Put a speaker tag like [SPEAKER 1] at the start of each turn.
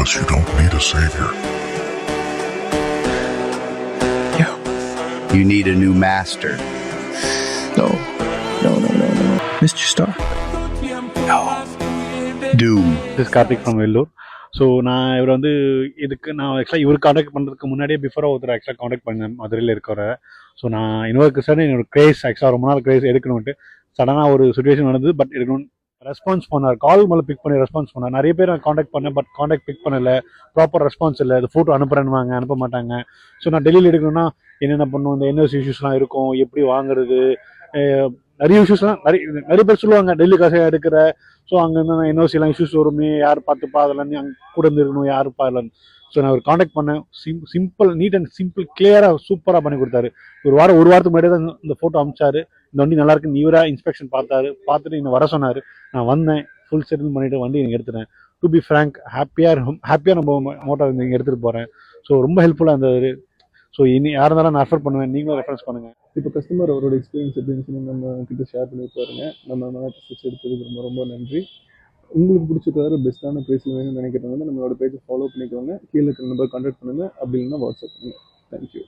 [SPEAKER 1] us you don't need a savior.
[SPEAKER 2] You need a new master.
[SPEAKER 3] No. Mr. Star.
[SPEAKER 2] No. Doom.
[SPEAKER 4] This Karthik from Vellore. So நான் இவர் வந்து இதுக்கு நான் ஆக்சுவலாக இவர் காண்டாக்ட் பண்ணுறதுக்கு முன்னாடியே பிஃபோராக ஒருத்தர் ஆக்சுவலாக காண்டாக்ட் பண்ணேன் மதுரையில் இருக்கிற. ஸோ நான் இன்னொரு சார் என்னோட கிரேஸ் ஆக்சுவலாக ரொம்ப நாள் கிரேஸ் எடுக்கணும்ட்டு சடனாக ஒரு சுச்சுவேஷன் நடந்தது. பட் எடுக்கணும் ரெஸ்பான்ஸ் பண்ணார், கால் மேலே பிக் பண்ணி ரெஸ்பான்ஸ் பண்ணார். நிறைய பேர் நான் காண்டாக்ட் பண்ணேன், பட் காண்டாக்ட் பிக் பண்ணலை, ப்ராப்பர் ரெஸ்பான்ஸ் இல்லை. அது ஃபோட்டோ அனுப்புகிறேன்னுவாங்க, அனுப்ப மாட்டாங்க. ஸோ நான் டெல்லியில் எடுக்கணும்னா என்னென்ன பண்ணும், இந்த என்எஸ் இஷ்யூஸ்லாம் இருக்கும், எப்படி வாங்குறது, நிறைய இஷ்யூஸ்லாம் நிறைய பேர் சொல்லுவாங்க டெல்லி காசையாக எடுக்கிற. ஸோ அங்கே இருந்தால் என்ஓசிலாம் இஷ்யூஸ் வருமே, யார் பார்த்துப்பா அதெல்லாம், அங்கே கூட இருந்துருக்கணும், யார் பாடலன்னு. ஸோ நான் ஒரு காண்டாக்ட் பண்ணேன். சிம்பிள், நீட் அண்ட் சிம்பிள், கிளியராக சூப்பராக பண்ணி கொடுத்தாரு. ஒரு வாரத்துக்கு முன்னாடி தான் இந்த ஃபோட்டோ அமிச்சாரு. இந்த வண்டி நல்லா இருக்குன்னு இவராக இன்ஸ்பெக்ஷன் பார்த்துட்டு இன்னும் வர சொன்னார். நான் வந்தேன், ஃபுல் செட்டில் பண்ணிவிட்டு வண்டி எனக்கு எடுத்துட்டேன். டு பி ஃப்ரேங்க், ஹாப்பியாக நம்ம மோட்டோ இங்கே எடுத்துகிட்டு போகிறேன். ஸோ ரொம்ப ஹெல்ப்ஃபுல்லாக இருந்தது. ஸோ இனி யார் இருந்தாலும் நான் ரெஃபர் பண்ணுவேன், நீங்களும் ரெஃபரன்ஸ் பண்ணுங்கள்.
[SPEAKER 5] இப்போ கஸ்டமர் அவரோட எக்ஸ்பீரியன்ஸ் எப்படின்னு சொல்லி நம்ம கிட்ட ஷேர் பண்ணி பாருங்க. நம்ம ஸ்டிச் எடுத்ததுக்கு ரொம்ப ரொம்ப நன்றி. உங்களுக்கு பிடிச்சிருக்காரு பெஸ்ட்டான ப்ரைஸில் வேணும்னு நினைக்கிறவங்க நம்மளோட பேஜை ஃபாலோ பண்ணிக்கோங்க. கீழே இருக்கிற நம்பர் கான்டாக்ட் பண்ணுங்கள், அப்படி இல்லைன்னா வாட்ஸ்அப் பண்ணுங்கள். தேங்க்யூ.